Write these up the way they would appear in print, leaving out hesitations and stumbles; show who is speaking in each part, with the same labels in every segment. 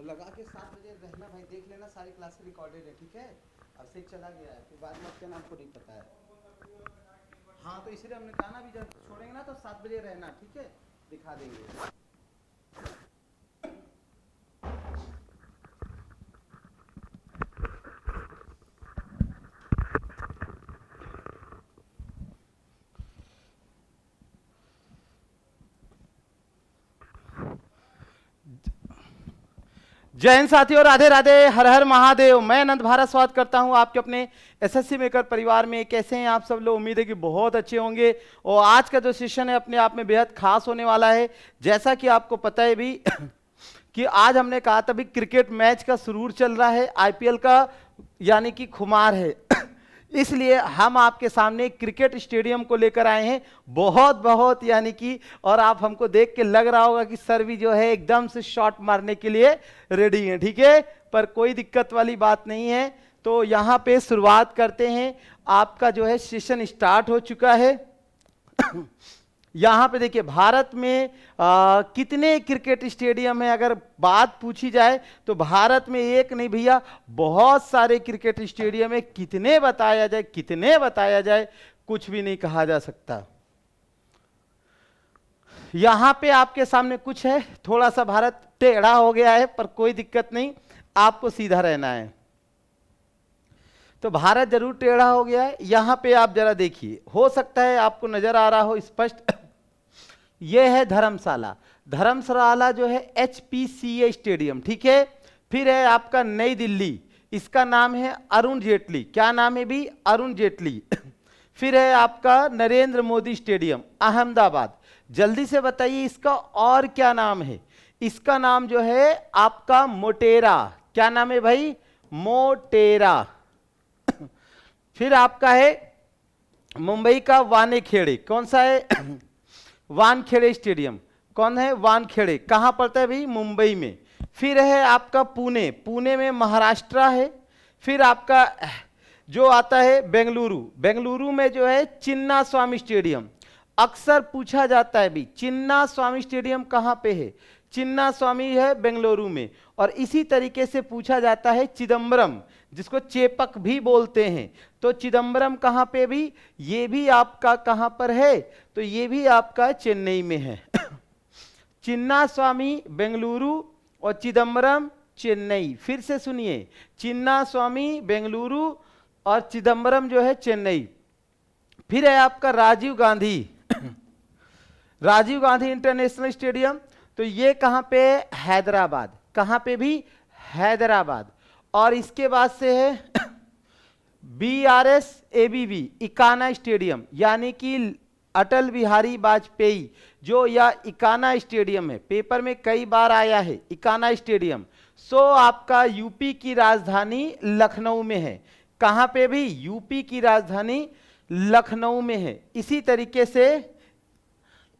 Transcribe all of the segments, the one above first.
Speaker 1: तो लगा के 7 बजे रहना भाई, देख लेना सारी क्लास रिकॉर्डेड है, ठीक है। अब से चला गया है, फिर बाद में क्या आपको नहीं पता है। हाँ तो इसलिए हमने कहा ना, भी जब छोड़ेंगे ना तो 7 बजे रहना, ठीक है, दिखा देंगे। जय हिंद साथियों, राधे राधे, हर हर महादेव। मैं अनंत भारत स्वागत करता हूं आपके अपने एसएससी मेकर परिवार में। कैसे हैं आप सब लोग? उम्मीद है कि बहुत अच्छे होंगे। और आज का जो सेशन है अपने आप में बेहद खास होने वाला है। जैसा कि आपको पता है भी कि आज हमने कहा था भी क्रिकेट मैच का सुरूर चल रहा है, आईपीएल का यानी कि खुमार है। इसलिए हम आपके सामने क्रिकेट स्टेडियम को लेकर आए हैं, बहुत बहुत यानी कि, और आप हमको देख के लग रहा होगा कि सर भी जो है एकदम से शॉट मारने के लिए रेडी हैं, ठीक है। पर कोई दिक्कत वाली बात नहीं है। तो यहाँ पे शुरुआत करते हैं। आपका जो है सेशन स्टार्ट हो चुका है। यहाँ पे देखिए भारत में कितने क्रिकेट स्टेडियम है, अगर बात पूछी जाए तो भारत में एक नहीं भैया, बहुत सारे क्रिकेट स्टेडियम है। कितने बताया जाए कुछ भी नहीं कहा जा सकता। यहाँ पे आपके सामने कुछ है, थोड़ा सा भारत टेढ़ा हो गया है पर कोई दिक्कत नहीं, आपको सीधा रहना है। तो भारत जरूर टेढ़ा हो गया है। यहाँ पे आप जरा देखिए, हो सकता है आपको नजर आ रहा हो स्पष्ट। ये है धर्मशाला। धर्मशाला जो है एचपीसीए स्टेडियम, ठीक है। फिर है आपका नई दिल्ली, इसका नाम है अरुण जेटली। क्या नाम है भी? अरुण जेटली। फिर है आपका नरेंद्र मोदी स्टेडियम अहमदाबाद। जल्दी से बताइए इसका और क्या नाम है? इसका नाम जो है आपका मोटेरा। क्या नाम है भाई? मोटेरा। फिर आपका है मुंबई का वानखेड़े। कौन सा है? वानखेड़े स्टेडियम। कौन है? वानखेड़े। कहां पड़ता है भाई? मुंबई में। फिर है आपका पुणे, पुणे में महाराष्ट्र है। फिर आपका जो आता है बेंगलुरु, बेंगलुरु में जो है चिन्ना स्वामी स्टेडियम। अक्सर पूछा जाता है भी चिन्ना स्वामी स्टेडियम कहां पे है? चिन्ना स्वामी है बेंगलुरु में। और इसी तरीके से पूछा जाता है चिदम्बरम, जिसको चेपक भी बोलते हैं। तो चिदम्बरम कहां पे भी? ये भी आपका कहां पर है? तो ये भी आपका चेन्नई में है। चिन्ना स्वामी बेंगलुरु और चिदम्बरम चेन्नई। फिर से सुनिए, चिन्ना स्वामी बेंगलुरु और चिदम्बरम जो है चेन्नई। फिर है आपका राजीव गांधी, राजीव गांधी इंटरनेशनल स्टेडियम। तो ये कहां पे? हैदराबाद। कहां पे भी? हैदराबाद। और इसके बाद से है BRS ABB इकाना स्टेडियम, यानी कि अटल बिहारी वाजपेयी जो यह इकाना स्टेडियम है, पेपर में कई बार आया है इकाना स्टेडियम। सो आपका यूपी की राजधानी लखनऊ में है। कहां पे भी? यूपी की राजधानी लखनऊ में है। इसी तरीके से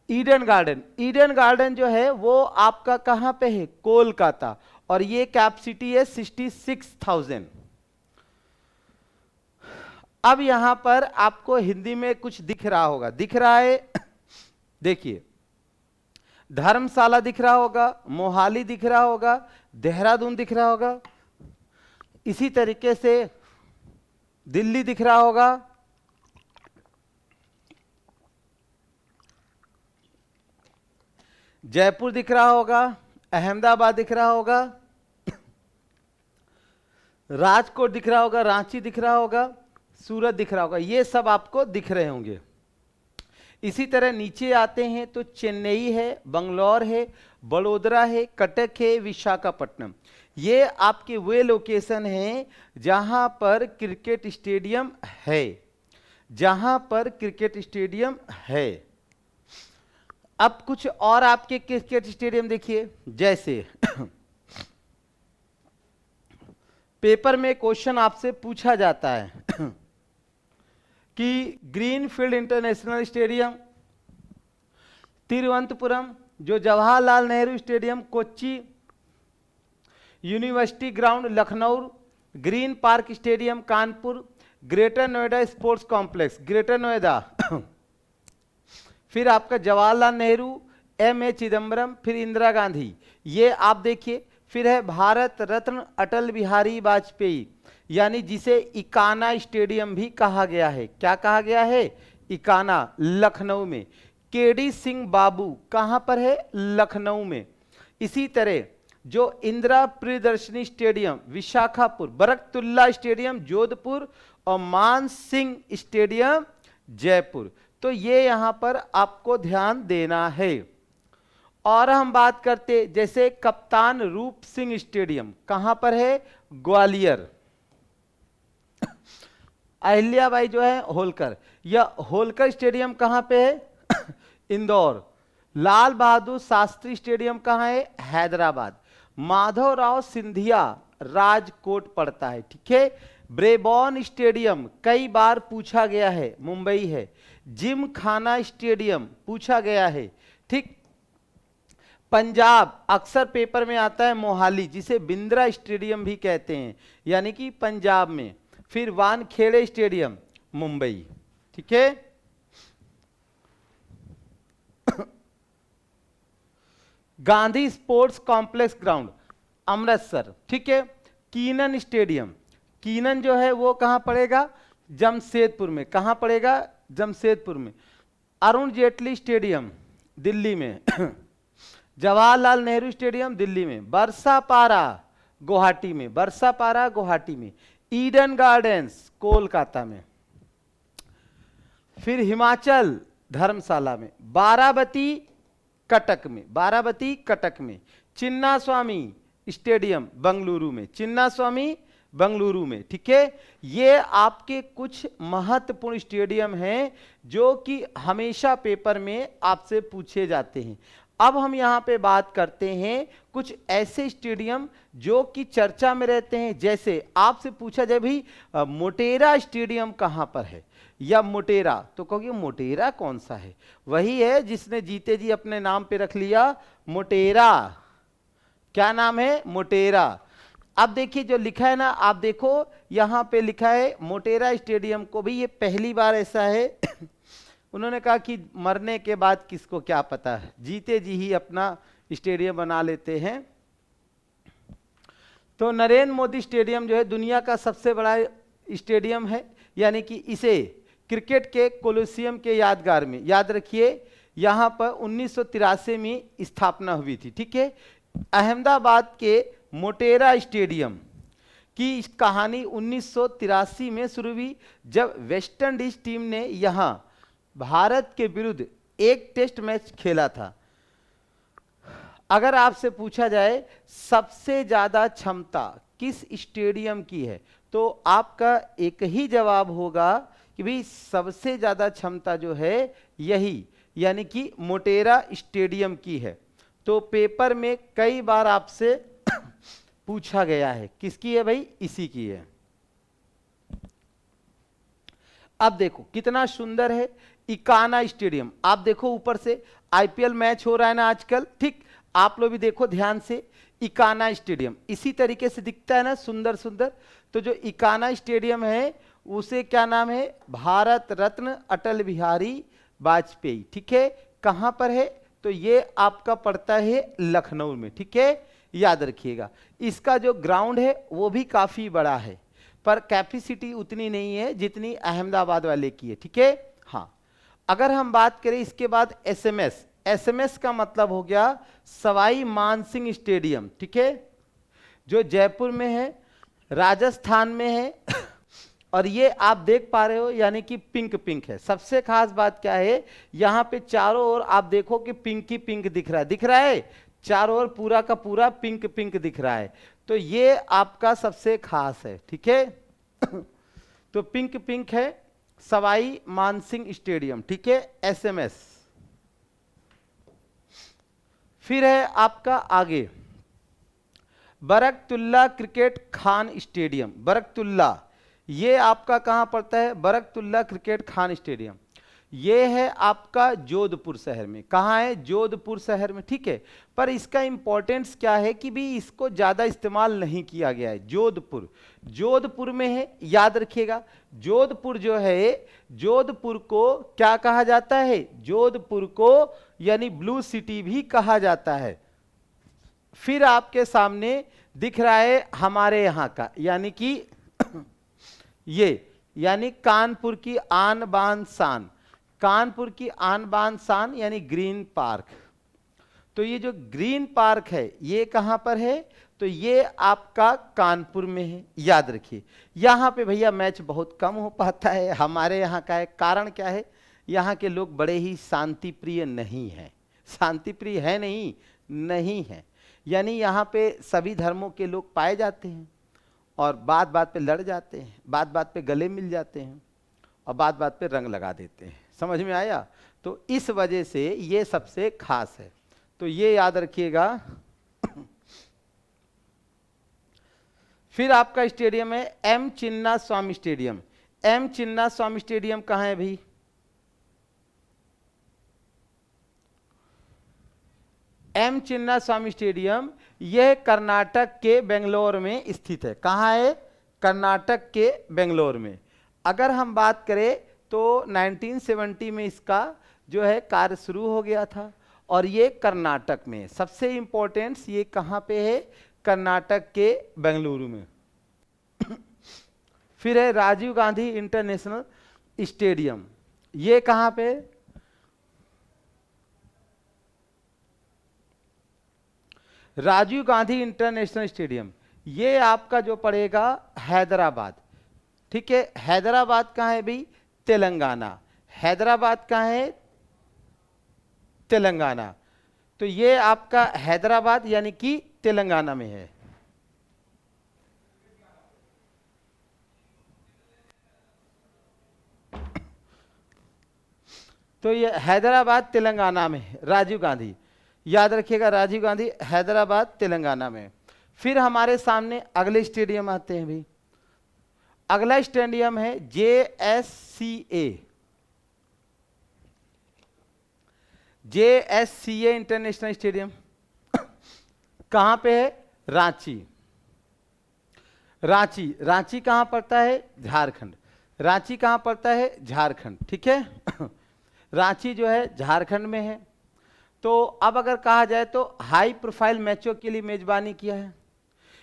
Speaker 1: ईडन गार्डन, ईडन गार्डन जो है वो आपका कहां पे है? कोलकाता। और ये कैपेसिटी है 66,000। अब यहां पर आपको हिंदी में कुछ दिख रहा होगा, दिख रहा है? देखिए, धर्मशाला दिख रहा होगा, मोहाली दिख रहा होगा, देहरादून दिख रहा होगा, इसी तरीके से दिल्ली दिख रहा होगा, जयपुर दिख रहा होगा, अहमदाबाद दिख रहा होगा, राजकोट दिख रहा होगा, रांची दिख रहा होगा, सूरत दिख रहा होगा। ये सब आपको दिख रहे होंगे। इसी तरह नीचे आते हैं तो चेन्नई है, बंगलौर है, बड़ोदरा है, कटक है, विशाखापट्टनम। ये आपके वे लोकेशन हैं जहां पर क्रिकेट स्टेडियम है, जहां पर क्रिकेट स्टेडियम है। अब कुछ और आपके क्रिकेट स्टेडियम देखिए, जैसे पेपर में क्वेश्चन आपसे पूछा जाता है कि ग्रीनफील्ड इंटरनेशनल स्टेडियम तिरुवनंतपुरम, जो Jawaharlal Nehru stadium Kochi, university ground Lucknow, green park stadium Kanpur, greater Noida sports complex greater Noida. फिर आपका जवाहरलाल नेहरू, MA चिदम्बरम, फिर इंदिरा गांधी, ये आप देखिए। फिर है भारत रत्न अटल बिहारी वाजपेयी, यानी जिसे इकाना स्टेडियम भी कहा गया है। क्या कहा गया है? इकाना, लखनऊ में। केडी सिंह बाबू कहां पर है? लखनऊ में। इसी तरह जो इंदिरा प्रियदर्शनी स्टेडियम विशाखापुर, बरकतुल्ला स्टेडियम जोधपुर और मान सिंह स्टेडियम जयपुर। तो ये यहां पर आपको ध्यान देना है। और हम बात करते जैसे कप्तान रूप सिंह स्टेडियम कहां पर है? ग्वालियर। अहिल्याबाई जो है होलकर, या होलकर स्टेडियम कहां पे है? इंदौर। लाल बहादुर शास्त्री स्टेडियम कहां है? हैदराबाद। माधवराव सिंधिया राजकोट पड़ता है, ठीक है। ब्रेबॉर्न स्टेडियम कई बार पूछा गया है, मुंबई है। जिम खाना स्टेडियम पूछा गया है, ठीक। पंजाब अक्सर पेपर में आता है मोहाली, जिसे बिंद्रा स्टेडियम भी कहते हैं, यानी कि पंजाब में। फिर वानखेड़े स्टेडियम मुंबई, ठीक है। Gandhi sports complex ground Amritsar, ठीक है। कीनन स्टेडियम, कीनन जो है वो कहां पड़ेगा? जमशेदपुर में। कहां पड़ेगा? जमशेदपुर में। अरुण जेटली स्टेडियम दिल्ली में। जवाहरलाल नेहरू स्टेडियम दिल्ली में। बरसापारा गुवाहाटी में, बरसापारा गुवाहाटी में। ईडन गार्डन्स कोलकाता में। फिर हिमाचल धर्मशाला में। बाराबती कटक में, बाराबती कटक में। चिन्ना स्वामी स्टेडियम बेंगलुरु में, चिन्ना स्वामी बेंगलुरु में, ठीक है। ये आपके कुछ महत्वपूर्ण स्टेडियम हैं जो कि हमेशा पेपर में आपसे पूछे जाते हैं। अब हम यहां पे बात करते हैं कुछ ऐसे स्टेडियम जो कि चर्चा में रहते हैं। जैसे आपसे पूछा जाए भाई मोटेरा स्टेडियम कहां पर है, या मोटेरा, तो कहोगे मोटेरा कौन सा है? वही है जिसने जीते जी अपने नाम पे रख लिया मोटेरा। क्या नाम है? मोटेरा। अब देखिए जो लिखा है ना, आप देखो यहां पे लिखा है मोटेरा स्टेडियम को भी, ये पहली बार ऐसा है उन्होंने कहा कि मरने के बाद किसको क्या पता है, जीते जी ही अपना स्टेडियम बना लेते हैं। तो नरेंद्र मोदी स्टेडियम जो है दुनिया का सबसे बड़ा स्टेडियम है, यानी कि इसे क्रिकेट के कोलोसियम के यादगार में, याद रखिए, यहां पर 1983 में स्थापना हुई थी, ठीक है। अहमदाबाद के मोटेरा स्टेडियम की कहानी 1983 में शुरू हुई, जब वेस्ट इंडीज टीम ने यहां भारत के विरुद्ध एक टेस्ट मैच खेला था। अगर आपसे पूछा जाए सबसे ज्यादा क्षमता किस स्टेडियम की है, तो आपका एक ही जवाब होगा कि भाई सबसे ज्यादा क्षमता जो है यही, यानी कि मोटेरा स्टेडियम की है। तो पेपर में कई बार आपसे पूछा गया है किसकी है भाई, इसी की है। अब देखो कितना सुंदर है इकाना स्टेडियम। आप देखो ऊपर से आईपीएल मैच हो रहा है ना आजकल, ठीक। आप लोग भी देखो ध्यान से, इकाना स्टेडियम इसी तरीके से दिखता है ना, सुंदर सुंदर। तो जो इकाना स्टेडियम है उसे क्या नाम है? भारत रत्न अटल बिहारी वाजपेयी, ठीक है। कहां पर है? तो ये आपका पड़ता है लखनऊ में, ठीक है, याद रखिएगा। इसका जो ग्राउंड है वो भी काफी बड़ा है, पर कैपेसिटी उतनी नहीं है जितनी अहमदाबाद वाले की है, ठीक है। हाँ, अगर हम बात करें इसके बाद एसएमएस, एसएमएस का मतलब हो गया सवाई मानसिंह स्टेडियम, ठीक है, जो जयपुर में है, राजस्थान में है। और ये आप देख पा रहे हो, यानी कि पिंक पिंक है। सबसे खास बात क्या है, यहां पे चारों ओर आप देखो कि पिंक ही पिंक दिख रहा है, दिख रहा है, चारों ओर पूरा का पूरा पिंक पिंक दिख रहा है। तो ये आपका सबसे खास है, ठीक है। तो पिंक पिंक है सवाई मानसिंह स्टेडियम, ठीक है, एसएमएस। फिर है आपका आगे बरकतुल्ला क्रिकेट खान स्टेडियम। बरकतुल्ला ये आपका कहां पड़ता है? बरकतुल्ला क्रिकेट खान स्टेडियम ये है आपका जोधपुर शहर में। कहां है? जोधपुर शहर में, ठीक है। पर इसका इंपॉर्टेंस क्या है कि भी इसको ज्यादा इस्तेमाल नहीं किया गया है। जोधपुर, जोधपुर में है, याद रखिएगा। जोधपुर जो है, जोधपुर को क्या कहा जाता है? जोधपुर को यानी ब्लू सिटी भी कहा जाता है। फिर आपके सामने दिख रहा है हमारे यहाँ का, यानी कि ये, यानी कानपुर की आन बान शान, कानपुर की आन बान शान यानी ग्रीन पार्क। तो ये जो ग्रीन पार्क है ये कहां पर है? तो ये आपका कानपुर में है। याद रखिए यहां पे भैया मैच बहुत कम हो पाता है हमारे यहाँ का है। कारण क्या है? यहाँ के लोग बड़े ही शांति प्रिय नहीं हैं। शांति प्रिय है नहीं है, यानी यहाँ पे सभी धर्मों के लोग पाए जाते हैं और बात बात पे लड़ जाते हैं, बात बात पे गले मिल जाते हैं और बात बात पे रंग लगा देते हैं। समझ में आया? तो इस वजह से ये सबसे खास है, तो ये याद रखिएगा। फिर आपका स्टेडियम है M Chinnaswamy stadium. M Chinnaswamy stadium कहाँ है भाई? एम चिन्ना स्वामी स्टेडियम यह कर्नाटक के बेंगलोर में स्थित है। कहाँ है? कर्नाटक के बेंगलोर में। अगर हम बात करें तो 1970 में इसका जो है कार्य शुरू हो गया था और ये कर्नाटक में। सबसे इंपॉर्टेंट ये कहाँ पे है? कर्नाटक के बेंगलुरु में। फिर है राजीव गांधी इंटरनेशनल स्टेडियम, ये कहाँ पे? राजीव गांधी इंटरनेशनल स्टेडियम ये आपका जो पड़ेगा हैदराबाद। ठीक है, हैदराबाद कहाँ है भाई? तेलंगाना। हैदराबाद कहाँ है? तेलंगाना। तो ये आपका हैदराबाद यानी कि तेलंगाना में है। तो ये हैदराबाद तेलंगाना में है, राजीव गांधी। याद रखिएगा राजीव गांधी हैदराबाद तेलंगाना में। फिर हमारे सामने अगले स्टेडियम आते हैं भाई। अगला स्टेडियम है JSCA, JSCA इंटरनेशनल स्टेडियम। कहां पे है? रांची। रांची, रांची कहां पड़ता है? झारखंड। रांची कहां पड़ता है? झारखंड। ठीक है। रांची जो है झारखंड में है। तो अब अगर कहा जाए तो हाई प्रोफाइल मैचों के लिए मेजबानी किया है।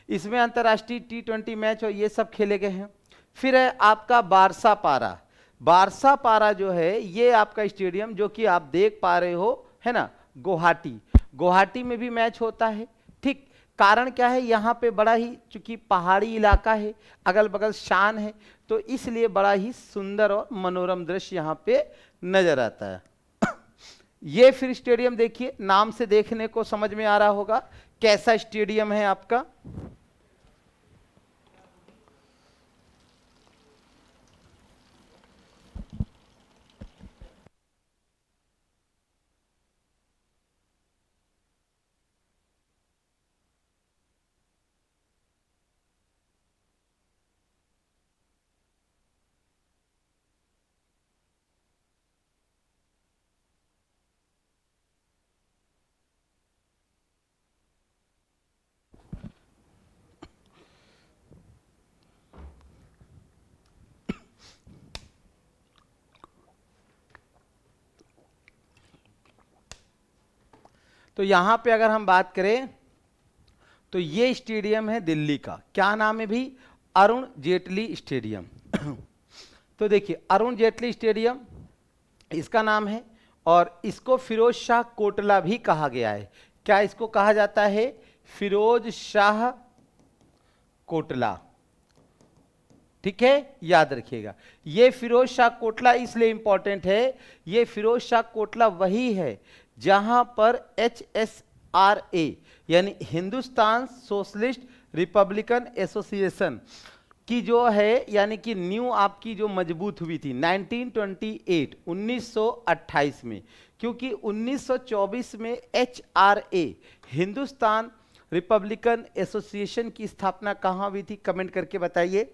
Speaker 1: इसमें अंतर्राष्ट्रीय T20 मैच और ये सब खेले गए हैं। फिर है आपका बारसा पारा। बारसा पारा जो है ये आपका स्टेडियम जो कि आप देख पा रहे हो है ना, गुवाहाटी। गुवाहाटी में भी मैच होता है। ठीक, कारण क्या है? यहाँ पे बड़ा ही चूंकि पहाड़ी इलाका है, अगल बगल शान है, तो इसलिए बड़ा ही सुंदर और मनोरम दृश्य यहाँ पे नजर आता है। ये फिर स्टेडियम देखिए, नाम से देखने को समझ में आ रहा होगा कैसा स्टेडियम है आपका। तो यहां पे अगर हम बात करें तो ये स्टेडियम है दिल्ली का। क्या नाम है भी? अरुण जेटली स्टेडियम। तो देखिए अरुण जेटली स्टेडियम इसका नाम है और इसको फिरोज शाह कोटला भी कहा गया है। क्या इसको कहा जाता है? फिरोज शाह कोटला। ठीक है, याद रखिएगा। ये फिरोज शाह कोटला इसलिए इंपॉर्टेंट है, ये फिरोज शाह कोटला वही है जहां पर HSRA यानी हिंदुस्तान सोशलिस्ट रिपब्लिकन एसोसिएशन की जो है यानी कि न्यू आपकी जो मजबूत हुई थी 1928 1928 में, क्योंकि 1924 में HRA हिंदुस्तान रिपब्लिकन एसोसिएशन की स्थापना कहाँ हुई थी? कमेंट करके बताइए।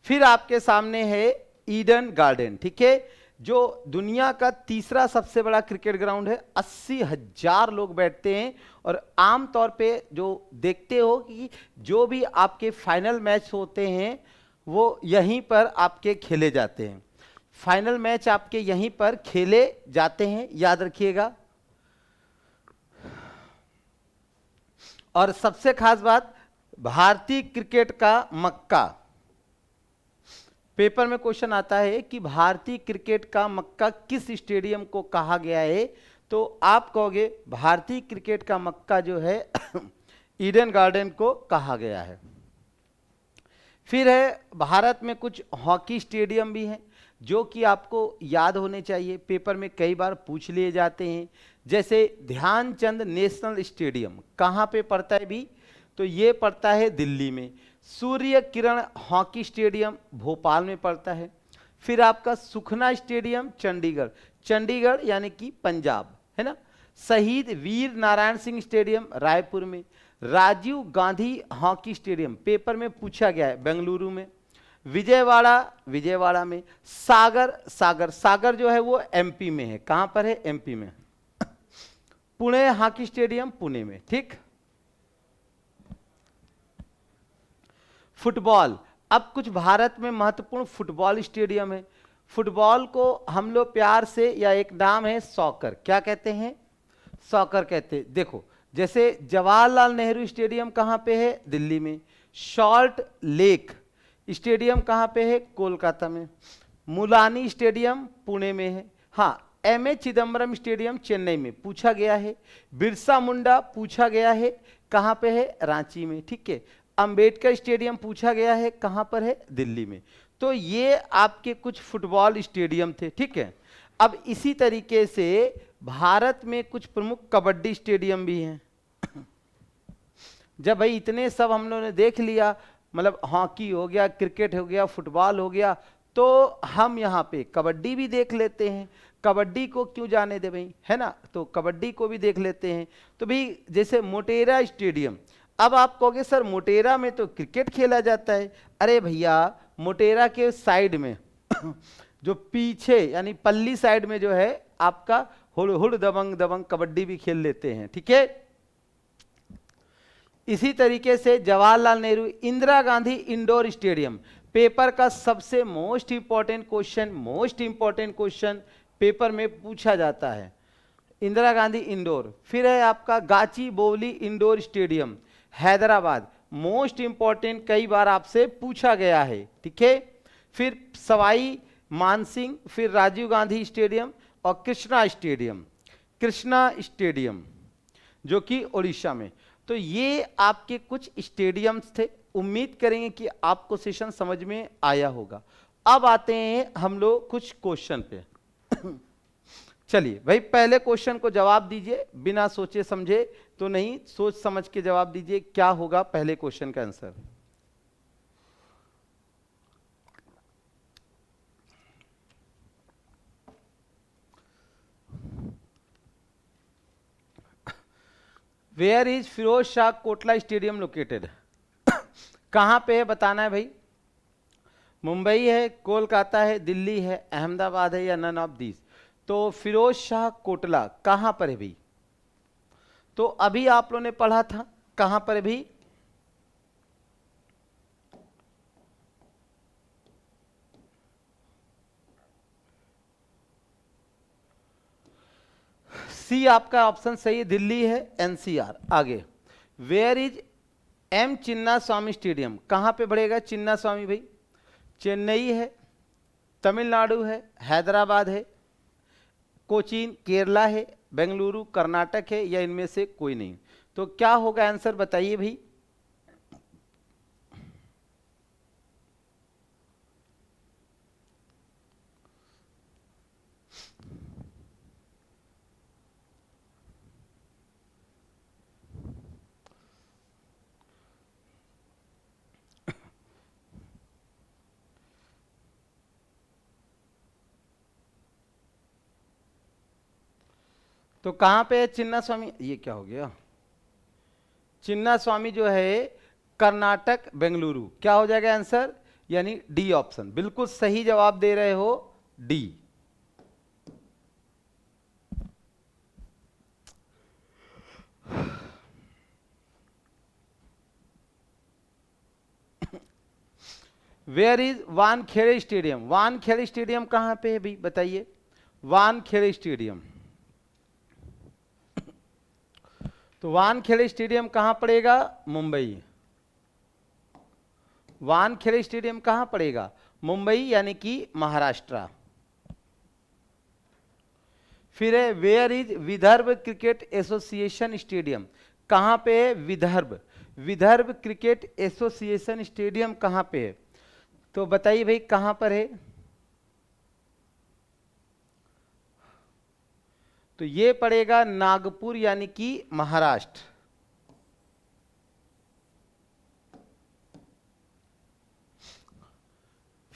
Speaker 1: फिर आपके सामने है ईडन गार्डन। ठीक है, जो दुनिया का तीसरा सबसे बड़ा क्रिकेट ग्राउंड है। 80,000 लोग बैठते हैं और आमतौर पे जो देखते हो कि जो भी आपके फाइनल मैच होते हैं वो यहीं पर आपके खेले जाते हैं। फाइनल मैच आपके यहीं पर खेले जाते हैं, याद रखिएगा। और सबसे खास बात, भारतीय क्रिकेट का मक्का, पेपर में क्वेश्चन आता है कि भारतीय क्रिकेट का मक्का किस स्टेडियम को कहा गया है, तो आप कहोगे भारतीय क्रिकेट का मक्का जो है ईडन गार्डन को कहा गया है। फिर है, भारत में कुछ हॉकी स्टेडियम भी हैं जो कि आपको याद होने चाहिए, पेपर में कई बार पूछ लिए जाते हैं। जैसे ध्यानचंद नेशनल स्टेडियम कहाँ पे पड़ता है भी, तो ये पड़ता है दिल्ली में। सूर्य किरण हॉकी स्टेडियम भोपाल में पड़ता है। फिर आपका सुखना स्टेडियम चंडीगढ़, चंडीगढ़ यानी कि पंजाब, है ना। शहीद वीर नारायण सिंह स्टेडियम रायपुर में। Rajiv Gandhi hockey stadium paper में पूछा गया है बेंगलुरु में। विजयवाड़ा, विजयवाड़ा में। सागर, सागर, सागर जो है वो एमपी में है। कहां पर है? एमपी में। पुणे हॉकी स्टेडियम पुणे में, ठीक। फुटबॉल, अब कुछ भारत में महत्वपूर्ण फुटबॉल स्टेडियम है। फुटबॉल को हम लोग प्यार से, या एक नाम है सॉकर, क्या कहते हैं? सॉकर कहते हैं। देखो, जैसे जवाहरलाल नेहरू स्टेडियम कहां पे है? दिल्ली में। सॉल्ट लेक स्टेडियम कहां पे है? कोलकाता में। मुलानी स्टेडियम पुणे में है। हाँ, M A Chidambaram stadium Chennai में पूछा गया है। बिरसा मुंडा पूछा गया है, कहां पे है? रांची में, ठीक है। अंबेडकर स्टेडियम पूछा गया है, कहां पर है? दिल्ली में। तो ये आपके कुछ फुटबॉल स्टेडियम थे, ठीक है। अब इसी तरीके से भारत में कुछ प्रमुख कबड्डी स्टेडियम भी हैं। जब भाई इतने सब हम लोगों ने देख लिया, मतलब हॉकी हो गया, क्रिकेट हो गया, फुटबॉल हो गया, तो हम यहाँ पे कबड्डी भी देख लेते हैं। कबड्डी को क्यों जाने दे भाई, है ना, तो कबड्डी को भी देख लेते हैं। तो भाई जैसे मोटेरा स्टेडियम, अब आप कहोगे सर मोटेरा में तो क्रिकेट खेला जाता है। अरे भैया, मोटेरा के साइड में जो पीछे यानी पल्ली साइड में जो है आपका हुड़ हुड़ दबंग दबंग कबड्डी भी खेल लेते हैं, ठीक है। इसी तरीके से Jawaharlal Nehru Indira Gandhi indoor stadium, paper का सबसे मोस्ट इंपॉर्टेंट क्वेश्चन पेपर में पूछा जाता है, इंदिरा गांधी इंडोर। फिर है आपका Gachibowli indoor stadium Hyderabad, most important, कई बार आपसे पूछा गया है, ठीक है। फिर सवाई मानसिंह, फिर राजीव गांधी स्टेडियम और कृष्णा स्टेडियम जो कि उड़ीसा में। तो ये आपके कुछ स्टेडियम्स थे। उम्मीद करेंगे कि आपको सेशन समझ में आया होगा। अब आते हैं हम लोग कुछ क्वेश्चन पे। चलिए भाई, पहले क्वेश्चन को जवाब दीजिए, बिना सोचे समझे तो नहीं, सोच समझ के जवाब दीजिए। क्या होगा पहले क्वेश्चन का answer? Where is Firoz Shah Kotla stadium located? कहां पे है बताना है भाई। मुंबई है, कोलकाता है, दिल्ली है, अहमदाबाद है, या नन ऑफ दिस? तो फिरोज शाह कोटला कहां पर है भाई? तो अभी आप लोगों ने पढ़ा था, कहां पर है भाई? सी आपका ऑप्शन सही है, दिल्ली है, एनसीआर। आगे, where is M Chinnaswamy stadium? कहां पे बढ़ेगा चिन्ना स्वामी भाई? चेन्नई है, तमिलनाडु है, हैदराबाद है, कोचीन केरला है, बेंगलुरु कर्नाटक है, या इनमें से कोई नहीं? तो क्या होगा आंसर बताइए भाई। तो कहां पे है चिन्ना स्वामी? ये क्या हो गया, चिन्ना स्वामी जो है कर्नाटक बेंगलुरु। क्या हो जाएगा आंसर? यानी डी ऑप्शन, बिल्कुल सही जवाब दे रहे हो, D. Where is Wankhede stadium? Wankhede stadium कहां पे है भाई बताइए। वानखेड़े स्टेडियम, तो वानखेड़े स्टेडियम कहां पड़ेगा? मुंबई। वानखेड़े स्टेडियम कहां पड़ेगा? मुंबई यानी कि महाराष्ट्र। फिर है where is Vidarbha cricket association stadium, कहां पे है? Vidarbha. Vidarbha cricket association stadium कहां पे है? तो बताइए भाई कहां पर है? तो ये पड़ेगा नागपुर यानी कि महाराष्ट्र।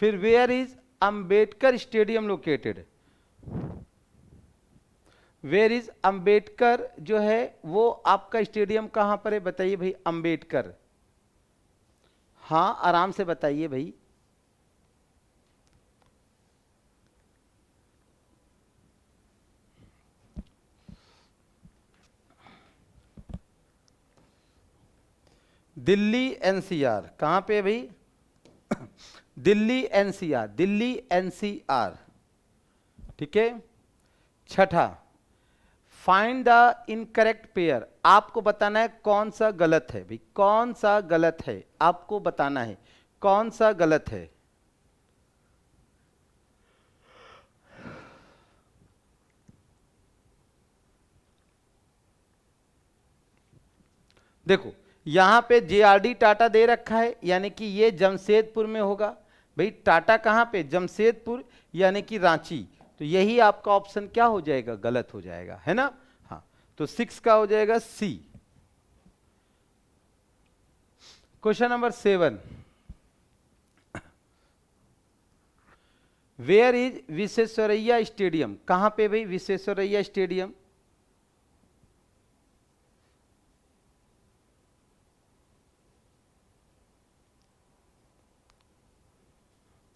Speaker 1: फिर where is Ambedkar stadium located? Where is Ambedkar जो है वो आपका स्टेडियम कहां पर है? बताइए भाई अंबेडकर। हाँ आराम से बताइए भाई। दिल्ली एनसीआर कहां पे है भाई? Delhi NCR, Delhi NCR. ठीक है। छठा, फाइंड द इनकरेक्ट पेयर, आपको बताना है कौन सा गलत है भाई, कौन सा गलत है आपको बताना है, कौन सा गलत है। देखो यहां पे जेआरडी टाटा दे रखा है यानी कि ये जमशेदपुर में होगा भाई। टाटा कहां पे? जमशेदपुर यानी कि रांची। तो यही आपका ऑप्शन क्या हो जाएगा? गलत हो जाएगा, है ना। हाँ तो 6 का हो जाएगा C. Question number 7, where is Visvesvaraya stadium, कहां पे भाई विश्वेश्वरैया स्टेडियम?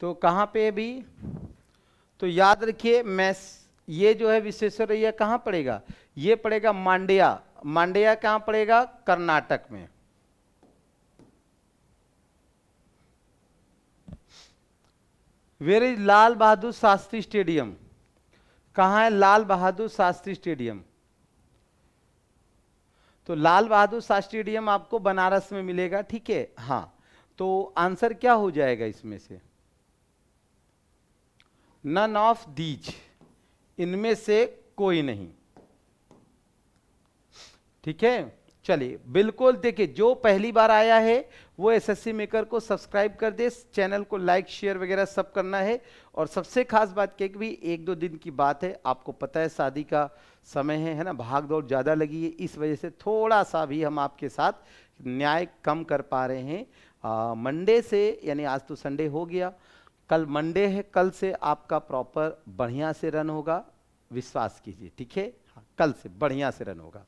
Speaker 1: तो कहां पे भी? तो याद रखिए मैं, ये जो है विश्वेश्वरैया कहां पड़ेगा? ये पड़ेगा मांड्या। मांड्या कहां पड़ेगा? कर्नाटक में। Where is Lal Bahadur Shastri stadium, कहां है लाल बहादुर शास्त्री स्टेडियम? तो लाल बहादुर शास्त्री स्टेडियम आपको बनारस में मिलेगा, ठीक है। हाँ तो आंसर क्या हो जाएगा इसमें से? नन ऑफ दीज, इनमें से कोई नहीं। ठीक है चलिए बिल्कुल। देखिए जो पहली बार आया है वो एसएससी मेकर को सब्सक्राइब कर दे, चैनल को लाइक शेयर वगैरह सब करना है। और सबसे खास बात क्या कि भी 1-2 दिन की बात है, आपको पता है शादी का समय है ना, भाग दौड़ ज़्यादा लगी है, इस वजह से थोड़ा सा भी हम आपके साथ न्याय कम कर पा रहे हैं। मंडे से यानी आज तो संडे हो गया, कल मंडे है, कल से आपका प्रॉपर बढ़िया से रन होगा, विश्वास कीजिए, ठीक है। हाँ, कल से बढ़िया से रन होगा।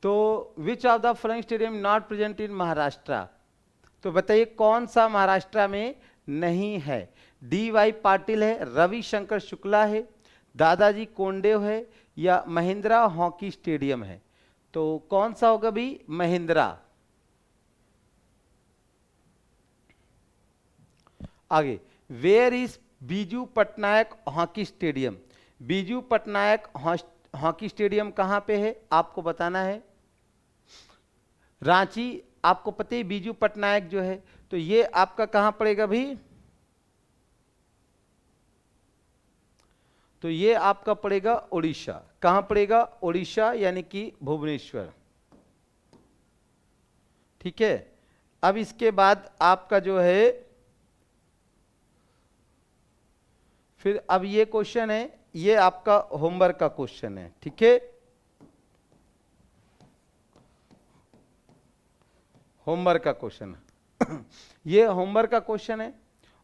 Speaker 1: तो which of the following stadium not present in Maharashtra, तो बताइए कौन सा महाराष्ट्र में नहीं है? डी.वाई. पाटिल है, रविशंकर शुक्ला है, दादाजी कोंडदेव है, या महिंद्रा हॉकी स्टेडियम है? तो कौन सा होगा भी? महिंद्रा। आगे, where is Biju Patnaik hockey stadium? Biju Patnaik hockey stadium कहां पे है आपको बताना है। रांची, आपको पता है बीजू पटनायक जो है, तो ये आपका कहां पड़ेगा भी? तो ये आपका पड़ेगा उड़ीसा। कहां पड़ेगा? उड़ीसा यानी कि भुवनेश्वर। ठीक है। अब इसके बाद आपका जो है, फिर अब ये क्वेश्चन है, ये आपका होमवर्क का क्वेश्चन है, ठीक है। होमवर्क का क्वेश्चन ये होमवर्क का क्वेश्चन है,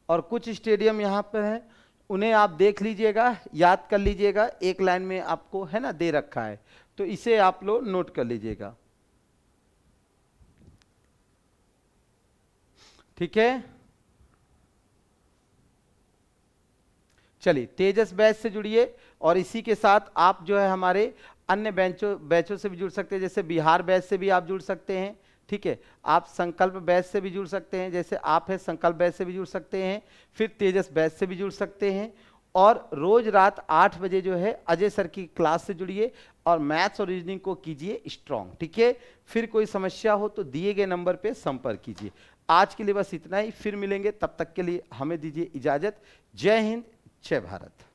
Speaker 1: और कुछ स्टेडियम यहां पर है, उन्हें आप देख लीजिएगा, याद कर लीजिएगा, एक लाइन में आपको है ना दे रखा है, तो इसे आप लोग नोट कर लीजिएगा, ठीक है। चलिए तेजस बैच से जुड़िए, और इसी के साथ आप जो है हमारे अन्य बैचों से भी जुड़ सकते हैं, जैसे बिहार बैच से भी आप जुड़ सकते हैं, ठीक है। आप संकल्प बैच से भी जुड़ सकते हैं, जैसे आप है संकल्प बैच से भी जुड़ सकते हैं, फिर तेजस बैच से भी जुड़ सकते हैं, और रोज रात 8 बजे जो है अजय सर की क्लास से जुड़िए और मैथ्स और रीजनिंग को कीजिए स्ट्रांग, ठीक है। फिर कोई समस्या हो तो दिए गए नंबर पे संपर्क कीजिए। आज के लिए बस इतना ही, फिर मिलेंगे, तब तक के लिए हमें दीजिए इजाजत। जय हिंद, जय भारत।